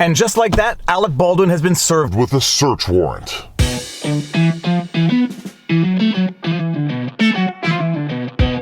And just like that, Alec Baldwin has been served with a search warrant.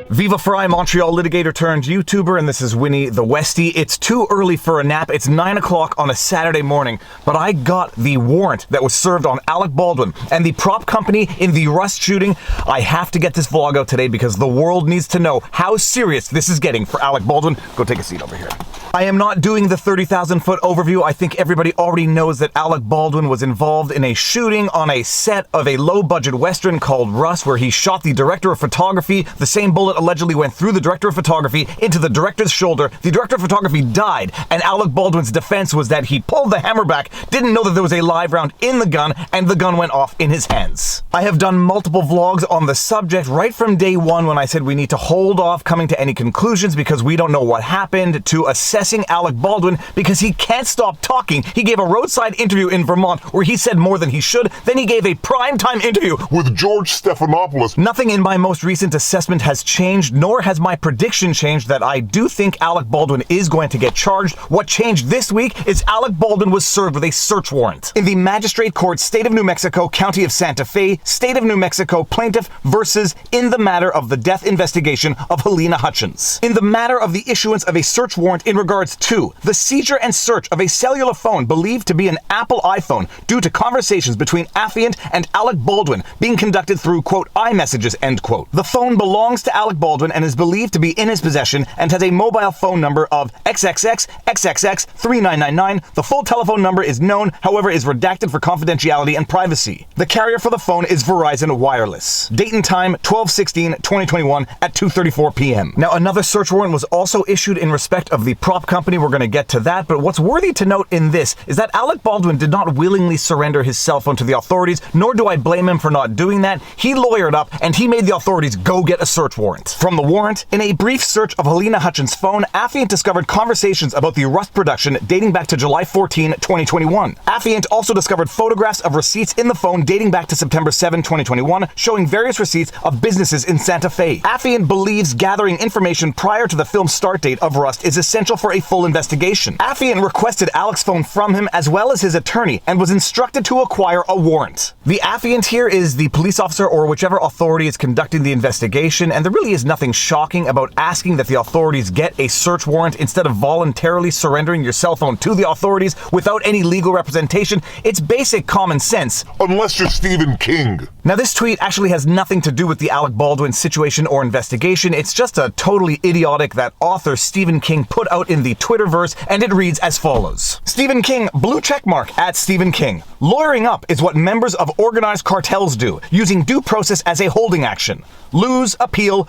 Viva Frei, Montreal litigator turned YouTuber, and this is Winnie the Westie. It's too early for a nap. It's 9 o'clock on a Saturday morning, but I got the warrant that was served on Alec Baldwin and the prop company in the Rust shooting. I have to get this vlog out today because the world needs to know how serious this is getting for Alec Baldwin. Go take a seat over here. I am not doing the 30,000-foot overview. I think everybody already knows that Alec Baldwin was involved in a shooting on a set of a low-budget Western called Rust, where he shot the director of photography. The same bullet allegedly went through the director of photography into the director's shoulder. The director of photography died, and Alec Baldwin's defense was that he pulled the hammer back, didn't know that there was a live round in the gun, and the gun went off in his hands. I have done multiple vlogs on the subject right from day one when I said we need to hold off coming to any conclusions because we don't know what happened, to assessing Alec Baldwin because he can't stop talking. He gave a roadside interview in Vermont where he said more than he should. Then he gave a primetime interview with George Stephanopoulos. Nothing in my most recent assessment has changed, nor has my prediction changed that I do think Alec Baldwin is going to get charged. What changed this week is Alec Baldwin was served with a search warrant in the Magistrate Court, State of New Mexico, County of Santa Fe, State of New Mexico, plaintiff versus in the matter of the death investigation of Helena Hutchins. In the matter of the issuance of a search warrant in regards to the seizure and search of a cellular phone believed to be an Apple iPhone due to conversations between Affiant and Alec Baldwin being conducted through, quote, iMessages, end quote. The phone belongs to Alec Baldwin and is believed to be in his possession and has a mobile phone number of XXX-XXX-3999. The full telephone number is known, however, is redacted for confidentiality and privacy. The carrier for the phone is Verizon Wireless. Date and time, 12/16/2021 at 2:34 p.m. Now, another search warrant was also issued in respect of the prop company. We're going to get to that, but what's worthy to note in this is that Alec Baldwin did not willingly surrender his cell phone to the authorities, nor do I blame him for not doing that. He lawyered up and he made the authorities go get a search warrant. From the warrant, in a brief search of Helena Hutchins' phone, Affiant discovered conversations about the Rust production dating back to July 14, 2021. Affiant also discovered photographs of receipts in the phone dating back to September 7, 2021, showing various receipts of businesses in Santa Fe. Affiant believes gathering information prior to the film's start date of Rust is essential for a full investigation. Affiant requested Alec's phone from him as well as his attorney and was instructed to acquire a warrant. The affiant here is the police officer or whichever authority is conducting the investigation, and there really is nothing shocking about asking that the authorities get a search warrant instead of voluntarily surrendering your cell phone to the authorities without any legal representation. It's basic common sense. Unless you're Stephen King. Now, this tweet actually has nothing to do with the Alec Baldwin situation or investigation. It's just a totally idiotic that author Stephen King put out in the Twitterverse, and it reads as follows. Stephen King, blue checkmark at Stephen King. Lawyering up is what members of organized cartels do, using due process as a holding action. Lose, appeal,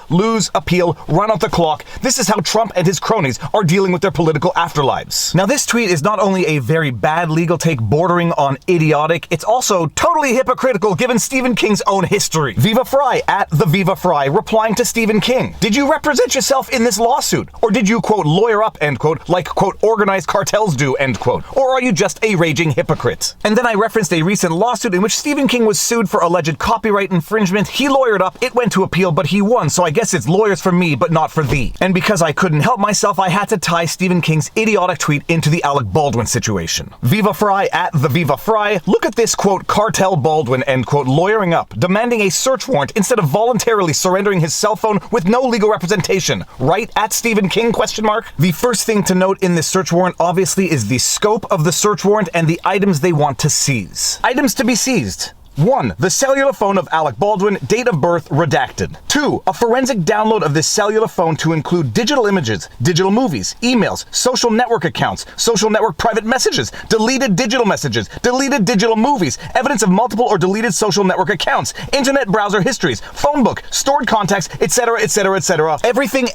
run out the clock. This is how Trump and his cronies are dealing with their political afterlives. Now, this tweet is not only a very bad legal take bordering on idiotic, it's also totally hypocritical given Stephen King's own history. Viva Frei at the Viva Frei replying to Stephen King. Did you represent yourself in this lawsuit? Or did you, quote, lawyer up, end quote, like, quote, organized cartels do, end quote? Or are you just a raging hypocrite? And then I referenced a recent lawsuit in which Stephen King was sued for alleged copyright infringement. He lawyered up, it went to appeal, but he won, so I guess it's lawyers for me, but not for thee. And because I couldn't help myself, I had to tie Stephen King's idiotic tweet into the Alec Baldwin situation. Viva Frei at the Viva Frei. Look at this, quote, cartel Baldwin, end quote, lawyering up, demanding a search warrant instead of voluntarily surrendering his cell phone with no legal representation. Right at Stephen King, question mark? The first thing to note in this search warrant obviously is the scope of the search warrant and the items they want to seize. Items to be seized. 1. The cellular phone of Alec Baldwin, date of birth redacted. 2. A forensic download of this cellular phone to include digital images, digital movies, emails, social network accounts, social network private messages, deleted digital messages, deleted digital movies, evidence of multiple or deleted social network accounts, internet browser histories, phone book, stored contacts, etc., etc., etc. Everything,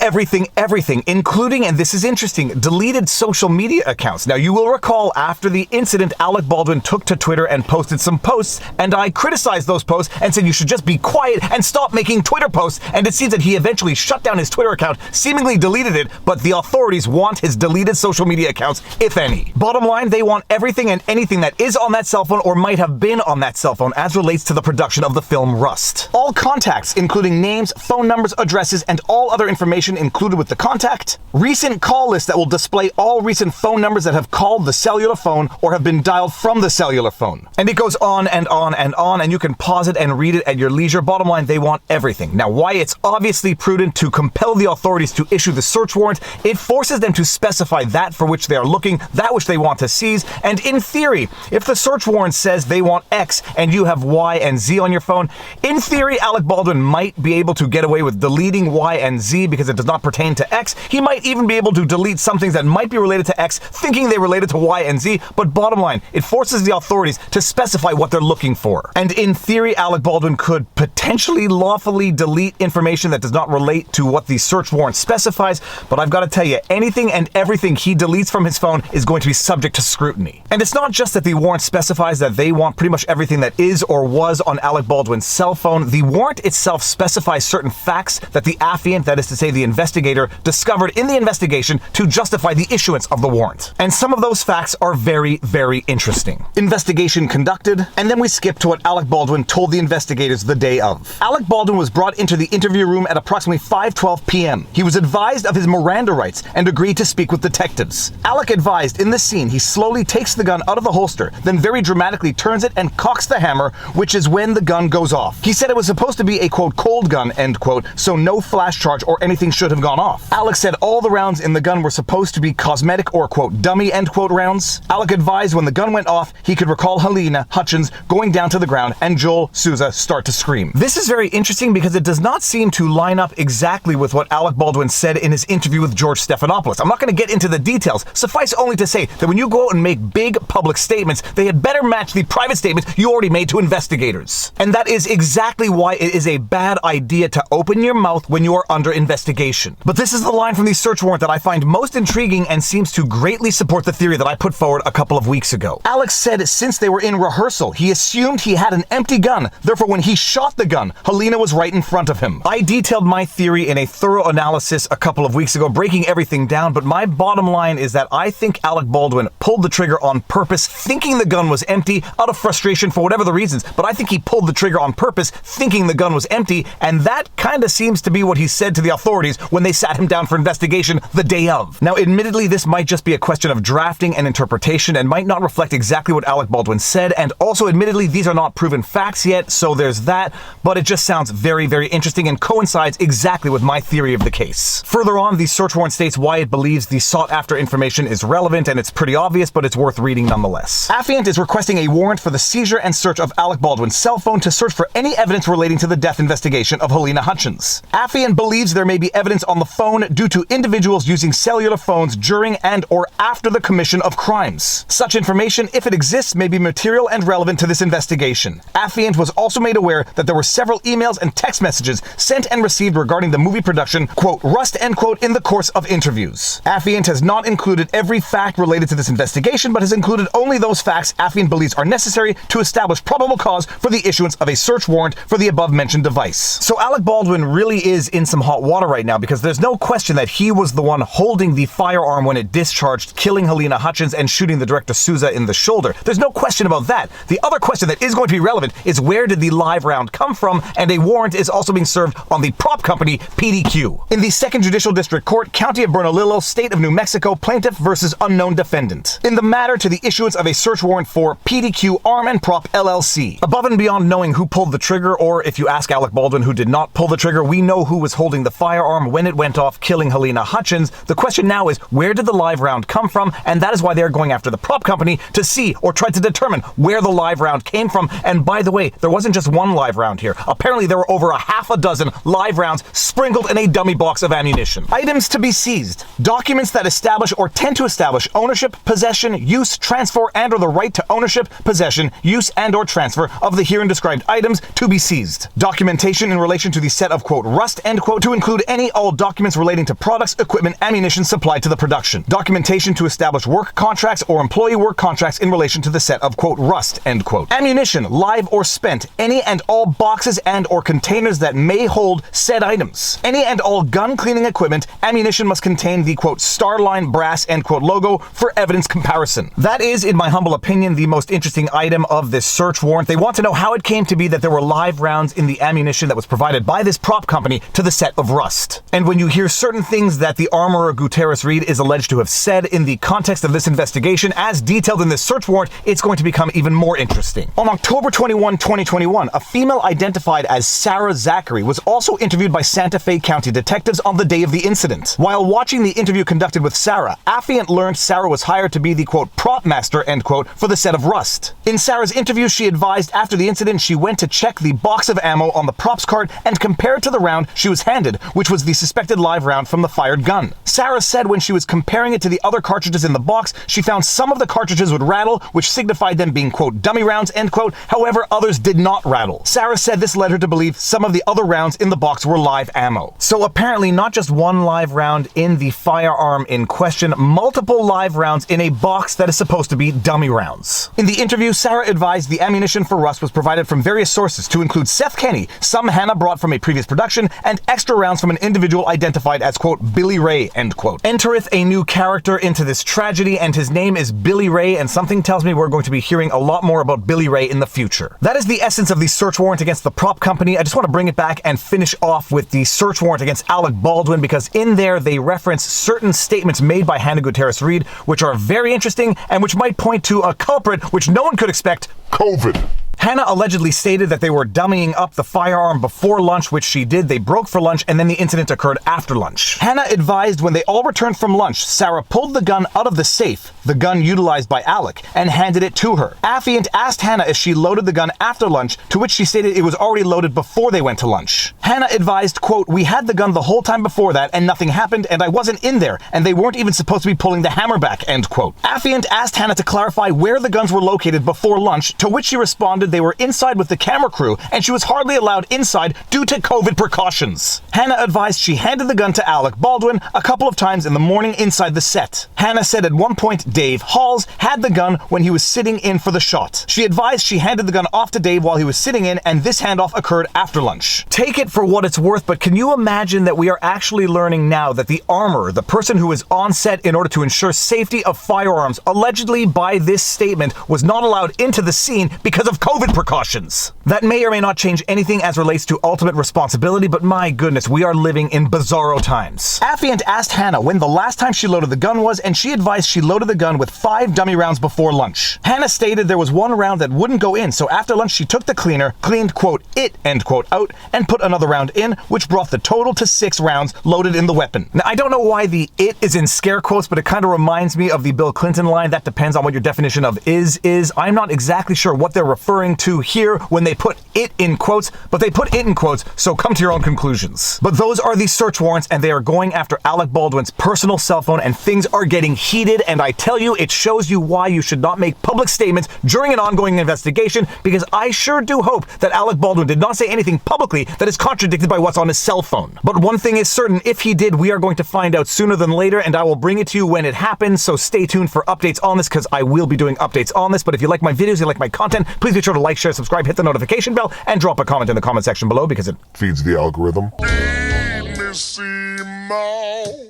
including, and this is interesting, deleted social media accounts. Now, you will recall after the incident, Alec Baldwin took to Twitter and posted some posts, and I criticized those posts and said you should just be quiet and stop making Twitter posts, and it seems that he eventually shut down his Twitter account, seemingly deleted it, but the authorities want his deleted social media accounts, if any. Bottom line, they want everything and anything that is on that cell phone or might have been on that cell phone as relates to the production of the film Rust. All contacts, including names, phone numbers, addresses, and all other information included with the contact. Recent call list that will display all recent phone numbers that have called the cellular phone or have been dialed from the cellular phone. And it goes on and on and on, and you can pause it and read it at your leisure. Bottom line, they want everything. Now, why it's obviously prudent to compel the authorities to issue the search warrant, it forces them to specify that for which they are looking, that which they want to seize, and in theory, if the search warrant says they want X and you have Y and Z on your phone, in theory, Alec Baldwin might be able to get away with deleting Y and Z because it does not pertain to X. He might even be able to delete some things that might be related to X, thinking they related to Y and Z, but bottom line, it forces the authorities to specify what they're looking for. And in theory, Alec Baldwin could potentially lawfully delete information that does not relate to what the search warrant specifies, but I've got to tell you, anything and everything he deletes from his phone is going to be subject to scrutiny. And it's not just that the warrant specifies that they want pretty much everything that is or was on Alec Baldwin's cell phone. The warrant itself specifies certain facts that the affiant, that is to say the investigator, discovered in the investigation to justify the issuance of the warrant. And some of those facts are very, very interesting. Investigation conducted, and then we skip to what Alec Baldwin told the investigators the day of. Alec Baldwin was brought into the interview room at approximately 5:12 p.m. He was advised of his Miranda rights and agreed to speak with detectives. Alec advised in this scene he slowly takes the gun out of the holster, then very dramatically turns it and cocks the hammer, which is when the gun goes off. He said it was supposed to be a quote cold gun, end quote, so no flash charge or anything should have gone off. Alec said all the rounds in the gun were supposed to be cosmetic or quote dummy, end quote, rounds. Alec advised when the gun went off, he could recall Helena Hutchins going down to the ground and Joel Souza start to scream. This is very interesting because it does not seem to line up exactly with what Alec Baldwin said in his interview with George Stephanopoulos. I'm not going to get into the details. Suffice only to say that when you go out and make big public statements, they had better match the private statements you already made to investigators. And that is exactly why it is a bad idea to open your mouth when you are under investigation. But this is the line from the search warrant that I find most intriguing and seems to greatly support the theory that I put forward a couple of weeks ago. Alex said since they were in rehearsal, he assumed he had an empty gun. Therefore, when he shot the gun, Helena was right in front of him. I detailed my theory in a thorough analysis a couple of weeks ago, breaking everything down, but my bottom line is that I think Alec Baldwin pulled the trigger on purpose, thinking the gun was empty, out of frustration for whatever the reasons, but I think he pulled the trigger on purpose, thinking the gun was empty, and that kind of seems to be what he said to the authorities when they sat him down for investigation the day of. Now, admittedly, this might just be a question of drafting and interpretation and might not reflect exactly what Alec Baldwin said, and also, admittedly, these are not proven facts yet, so there's that, but it just sounds very, very interesting and coincides exactly with my theory of the case. Further on, the search warrant states why it believes the sought-after information is relevant, and it's pretty obvious, but it's worth reading nonetheless. Affiant is requesting a warrant for the seizure and search of Alec Baldwin's cell phone to search for any evidence relating to the death investigation of Helena Hutchins. Affiant believes there may be evidence on the phone due to individuals using cellular phones during and or after the commission of crimes. Such information, if it exists, may be material and relevant to this investigation. Affiant was also made aware that there were several emails and text messages sent and received regarding the movie production, quote, Rust, end quote, in the course of interviews. Affiant has not included every fact related to this investigation, but has included only those facts Affiant believes are necessary to establish probable cause for the issuance of a search warrant for the above-mentioned device. So Alec Baldwin really is in some hot water right now because there's no question that he was the one holding the firearm when it discharged, killing Helena Hutchins and shooting the director Souza in the shoulder. There's no question about that. The other question that is going to be relevant is where did the live round come from, and a warrant is also being served on the prop company PDQ. In the 2nd Judicial District Court, County of Bernalillo, State of New Mexico, plaintiff versus unknown defendant. In the matter to the issuance of a search warrant for PDQ Arm and Prop LLC. Above and beyond knowing who pulled the trigger, or if you ask Alec Baldwin who did not pull the trigger, we know who was holding the firearm when it went off, killing Helena Hutchins. The question now is, where did the live round come from? And that is why they're going after the prop company to see or try to determine where the live round came from. And by the way, there wasn't just one live round here. Apparently there were over a half a dozen live rounds sprinkled in a dummy box of ammunition. Items to be seized. Documents that establish or tend to establish ownership, possession, use, transfer, and or the right to ownership, possession, use, and or transfer of the herein described items to be seized. Documentation in relation to the set of, quote, Rust, end quote, to include any all documents relating to products, equipment, ammunition supplied to the production. Documentation to establish work contracts or employee work contracts in relation to the set of, quote, Rust, end quote. Ammunition ammunition, live or spent, any and all boxes and or containers that may hold said items. Any and all gun cleaning equipment, ammunition must contain the quote Starline brass end quote logo for evidence comparison. That is, in my humble opinion, the most interesting item of this search warrant. They want to know how it came to be that there were live rounds in the ammunition that was provided by this prop company to the set of Rust. And when you hear certain things that the armorer Gutierrez Reed is alleged to have said in the context of this investigation, as detailed in this search warrant, it's going to become even more interesting. On October 21, 2021, a female identified as Sarah Zachary was also interviewed by Santa Fe County detectives on the day of the incident. While watching the interview conducted with Sarah, affiant learned Sarah was hired to be the quote prop master end quote for the set of Rust. In Sarah's interview, she advised after the incident she went to check the box of ammo on the props cart and compare it to the round she was handed, which was the suspected live round from the fired gun. Sarah said when she was comparing it to the other cartridges in the box, she found some of the cartridges would rattle, which signified them being quote dummy rounds end quote. However, others did not rattle. Sarah said this led her to believe some of the other rounds in the box were live ammo. So apparently not just one live round in the firearm in question, multiple live rounds in a box that is supposed to be dummy rounds. In the interview, Sarah advised the ammunition for Rust was provided from various sources to include Seth Kenny, some Hannah brought from a previous production, and extra rounds from an individual identified as quote Billy Ray end quote. Entereth a new character into this tragedy, and his name is Billy Ray, and something tells me we're going to be hearing a lot more about Billy Ray in the future. That is the essence of the search warrant against the prop company. I just want to bring it back and finish off with the search warrant against Alec Baldwin, because in there they reference certain statements made by Hannah Gutierrez Reed, which are very interesting and which might point to a culprit which no one could expect: COVID. Hannah allegedly stated that they were dummying up the firearm before lunch, which she did. They broke for lunch, and then the incident occurred after lunch. Hannah advised when they all returned from lunch, Sarah pulled the gun out of the safe, the gun utilized by Alec, and handed it to her. Affiant asked Hannah if she loaded the gun after lunch, to which she stated it was already loaded before they went to lunch. Hannah advised, quote, "We had the gun the whole time before that, and nothing happened, and I wasn't in there, and they weren't even supposed to be pulling the hammer back," end quote. Affiant asked Hannah to clarify where the guns were located before lunch, to which she responded they were inside with the camera crew, and she was hardly allowed inside due to COVID precautions. Hannah advised she handed the gun to Alec Baldwin a couple of times in the morning inside the set. Hannah said at one point Dave Halls had the gun when he was sitting in for the shot. She advised she handed the gun off to Dave while he was sitting in, and this handoff occurred after lunch. Take it for what it's worth, but can you imagine that we are actually learning now that the armorer, the person who is on set in order to ensure safety of firearms, allegedly by this statement was not allowed into the scene because of COVID precautions? That may or may not change anything as relates to ultimate responsibility, but my goodness, we are living in bizarro times. Affiant asked Hannah when the last time she loaded the gun was, and she advised she loaded the gun with 5 dummy rounds before lunch. Hannah stated there was one round that wouldn't go in, so after lunch she took the cleaner, cleaned quote it end quote out, and put another round in, which brought the total to 6 rounds loaded in the weapon. Now, I don't know why the "it" is in scare quotes, but it kind of reminds me of the Bill Clinton line, "That depends on what your definition of is." I'm not exactly sure what they're referring to here when they put "it" in quotes, but they put "it" in quotes, so come to your own conclusions. But those are the search warrants, and they are going after Alec Baldwin's personal cell phone, and things are getting heated, and I tell you, it shows you why you should not make public statements during an ongoing investigation, because I sure do hope that Alec Baldwin did not say anything publicly that is contradicted by what's on his cell phone. But one thing is certain, if he did, we are going to find out sooner than later, and I will bring it to you when it happens, so stay tuned for updates on this, because I will be doing updates on this. But if you like my videos, you like my content, please be sure to like, share, subscribe, hit the notification bell, and drop a comment in the comment section below, because it Feeds the algorithm.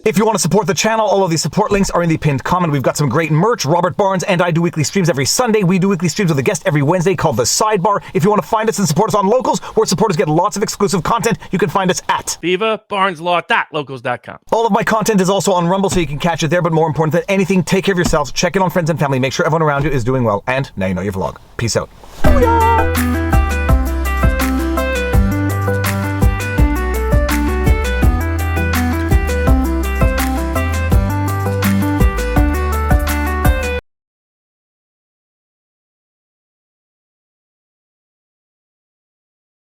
If you want to support the channel, all of the support links are in the pinned comment. We've got some great merch. Robert Barnes and I do weekly streams every Sunday. We do weekly streams with a guest every Wednesday called The Sidebar. If you want to find us and support us on Locals, where supporters get lots of exclusive content, you can find us at VivaBarnesLaw.locals.com. All of my content is also on Rumble, so you can catch it there. But more important than anything, take care of yourselves, check in on friends and family, make sure everyone around you is doing well, and now you know your vlog. Peace out. Booyah!